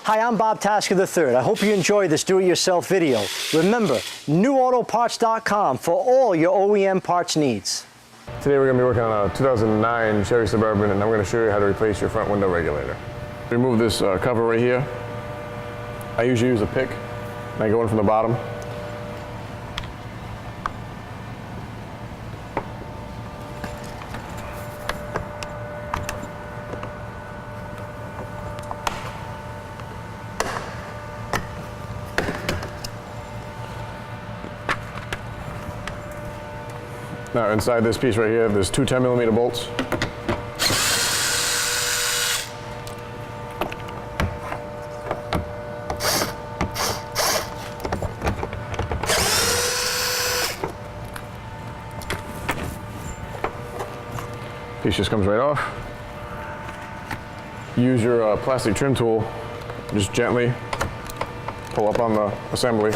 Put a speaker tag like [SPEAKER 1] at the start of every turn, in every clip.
[SPEAKER 1] Hi, I'm Bob Tasker III. I hope you enjoyed this do-it-yourself video. Remember, NewAutoParts.com for all your OEM parts needs.
[SPEAKER 2] Today we're going to be working on a 2009 Chevy Suburban, and I'm going to show you how to replace your front window regulator. Remove this cover right here. I usually use a pick, and I go in from the bottom. Now inside this piece right here, there's two 10mm bolts. Piece just comes right off. Use your plastic trim tool, just gently pull up on the assembly.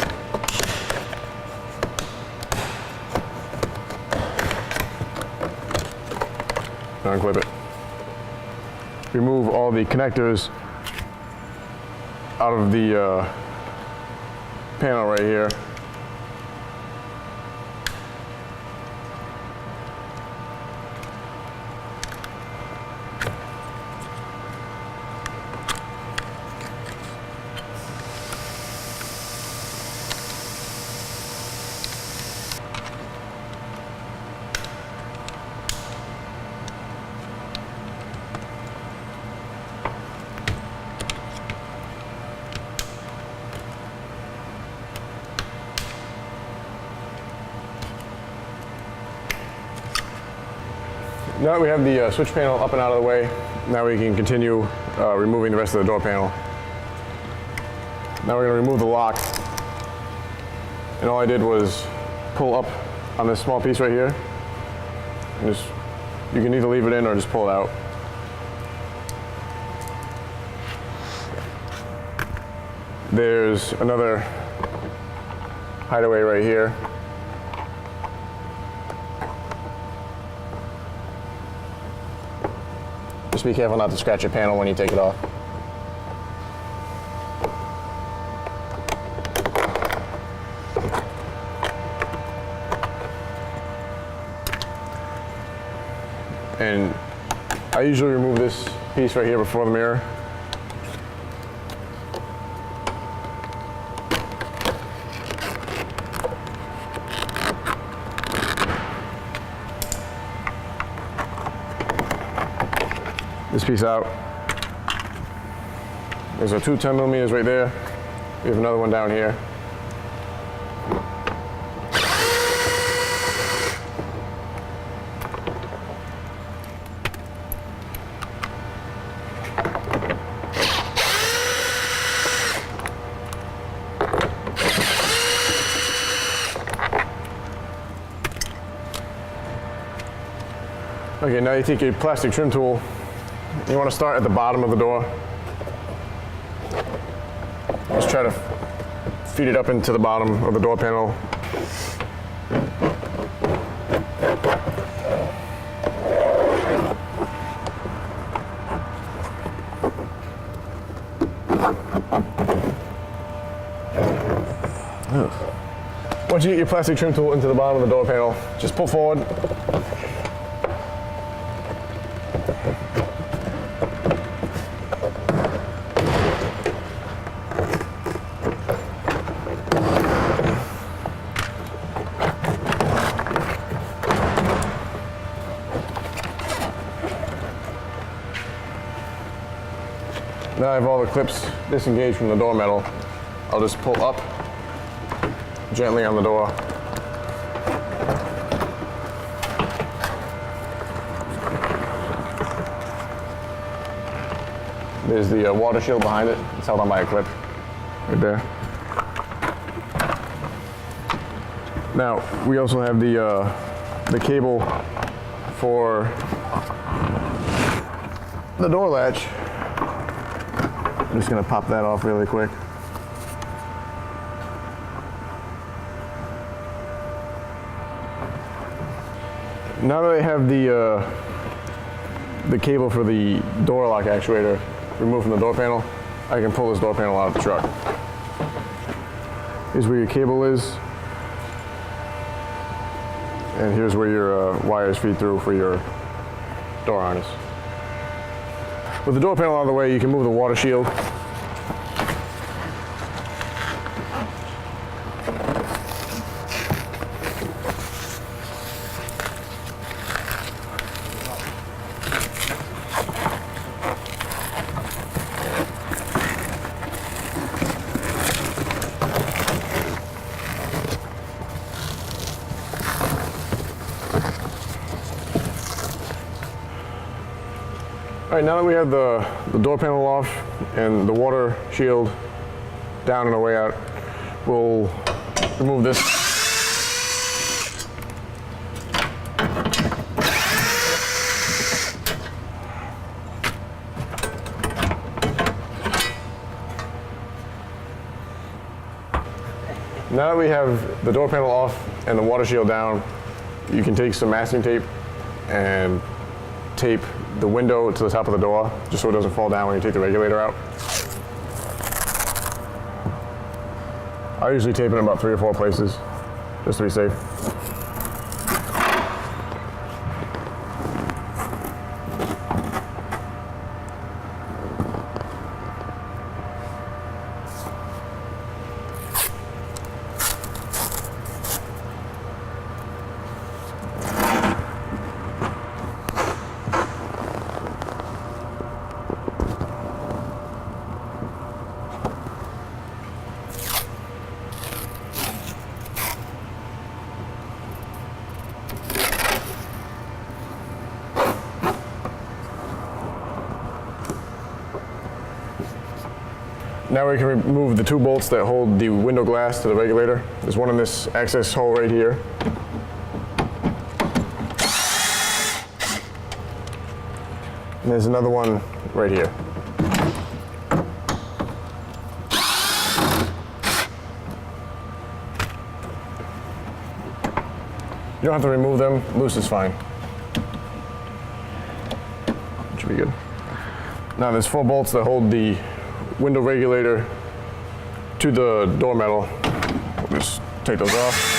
[SPEAKER 2] Unclip it. Remove all the connectors out of the panel right here. Now that we have the switch panel up and out of the way, now we can continue removing the rest of the door panel. Now we're going to remove the lock. And all I did was pull up on this small piece right here. And you can either leave it in or just pull it out. There's another hideaway right here. Just be careful not to scratch your panel when you take it off. And I usually remove this piece right here before the mirror. This piece out. There's our two 10mm right there. We have another one down here. Okay, now you take your plastic trim tool. You want to start at the bottom of the door. Just try to feed it up into the bottom of the door panel. Once you get your plastic trim tool into the bottom of the door panel, just pull forward. Now I have all the clips disengaged from the door metal. I'll just pull up gently on the door. There's the water shield behind it. It's held on by a clip right there. Now we also have the cable for the door latch. I'm just going to pop that off really quick. Now that I have the cable for the door lock actuator removed from the door panel, I can pull this door panel out of the truck. Here's where your cable is. And here's where your wires feed through for your door harness. With the door panel out of the way, you can move the water shield. All right, now that we have the door panel off and the water shield down and away out, we'll remove this. Now that we have the door panel off and the water shield down, you can take some masking tape and tape the window to the top of the door, just so it doesn't fall down when you take the regulator out. I usually tape it in about 3 or 4 places, just to be safe. Now we can remove the 2 bolts that hold the window glass to the regulator. There's one in this access hole right here. And there's another one right here. You don't have to remove them, loose is fine. Should be good. Now there's 4 bolts that hold the window regulator to the door metal. We'll just take those off.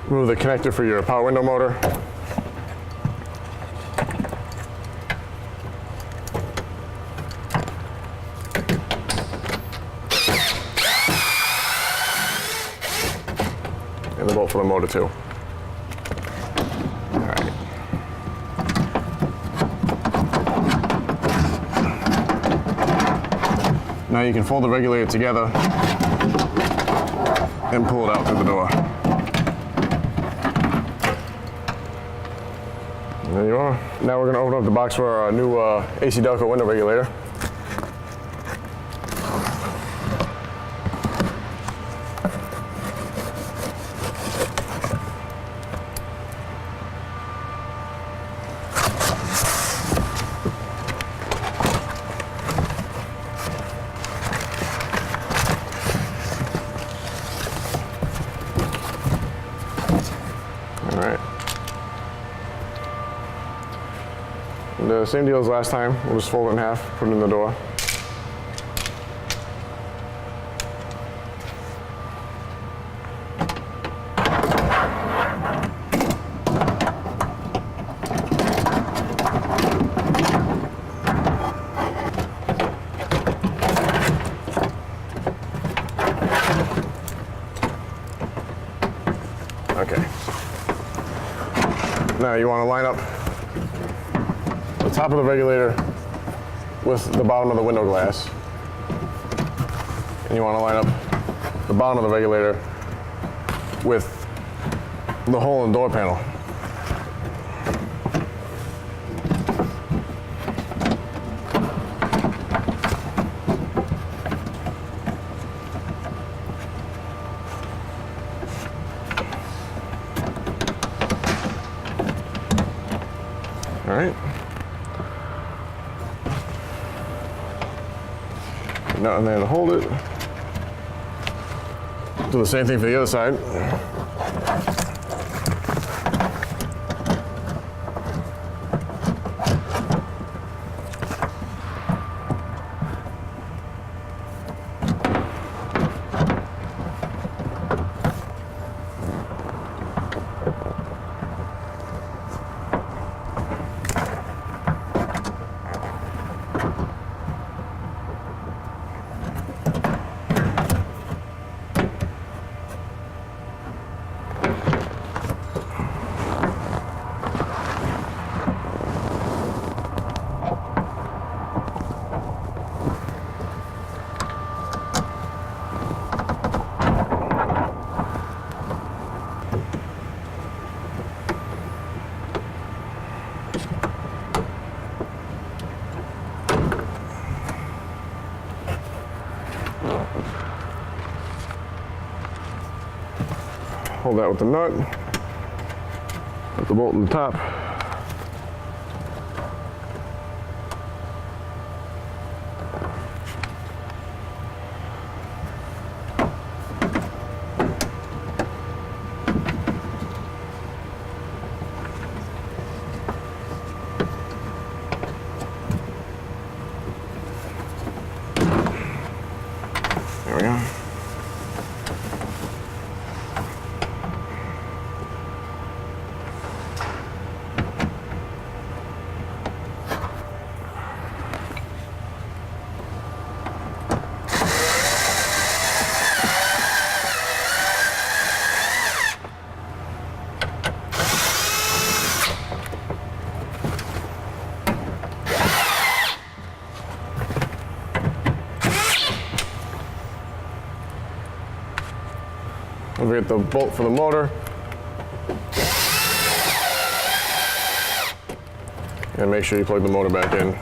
[SPEAKER 2] Remove the connector for your power window motor. And the bolt for the motor too. All right. Now you can fold the regulator together and pull it out through the door. There you are. Now we're going to open up the box for our new AC Delco window regulator. All right. The same deal as last time. We'll just fold it in half, put it in the door. Okay. Now you want to line up the top of the regulator with the bottom of the window glass. And you want to line up the bottom of the regulator with the hole in the door panel. All right. Nothing there to hold it. Do the same thing for the other side. Hold that with the nut, put the bolt in the top. There we go. Don't forget the bolt for the motor. And make sure you plug the motor back in.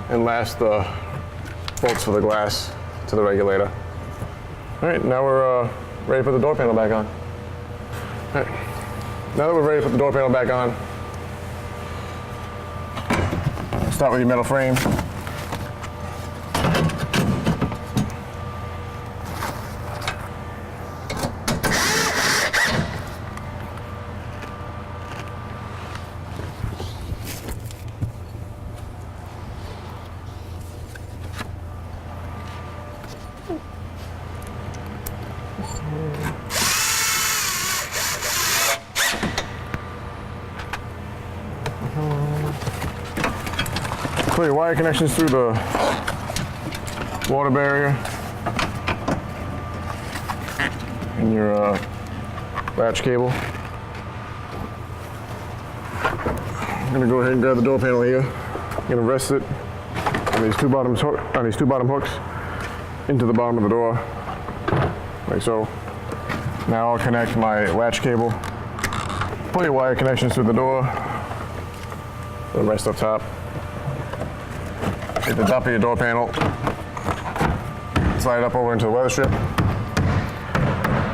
[SPEAKER 2] And last, the bolts for the glass to the regulator. All right, now we're ready to put the door panel back on. All right. Now that we're ready to put the door panel back on, start with your metal frame. Put your wire connections through the water barrier and your latch cable. I'm gonna go ahead and grab the door panel here. I'm gonna rest it on these two bottom hooks into the bottom of the door, like so. Now I'll connect my latch cable. Pull your wire connections through the door. The rest up top. Hit the top of your door panel. Slide it up over into the weather strip.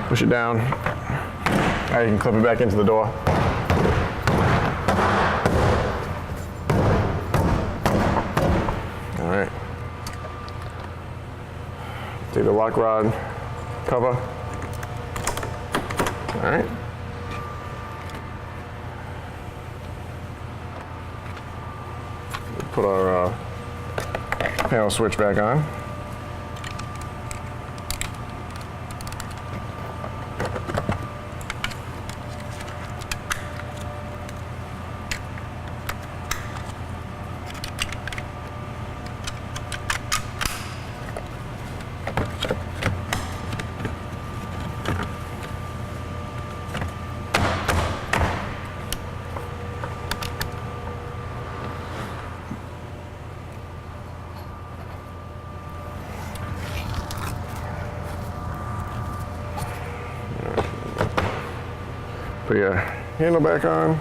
[SPEAKER 2] Push it down. Now you can clip it back into the door. All right. Take the lock rod cover. All right. Put our panel switch back on. Put your handle back on.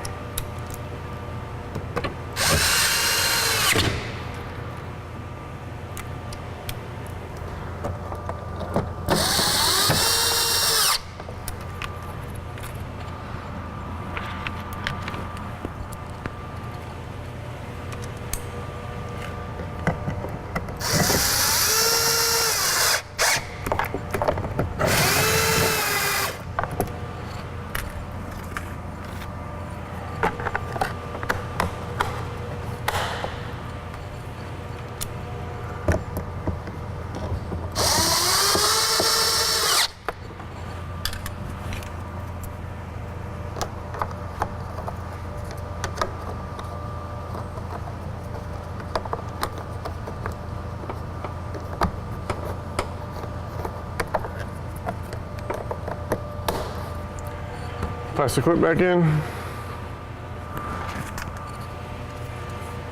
[SPEAKER 2] plastic clip back in.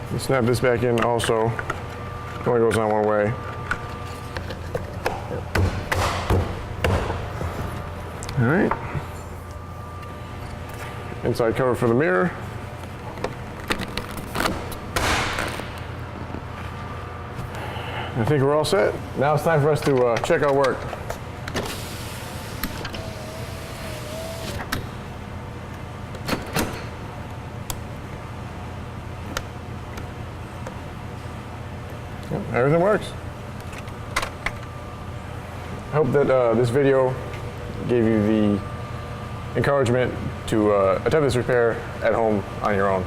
[SPEAKER 2] And snap this back in also. It only goes on one way. All right. Inside cover for the mirror. I think we're all set. Now it's time for us to check our work. Yep, everything works. I hope that this video gave you the encouragement to attempt this repair at home on your own.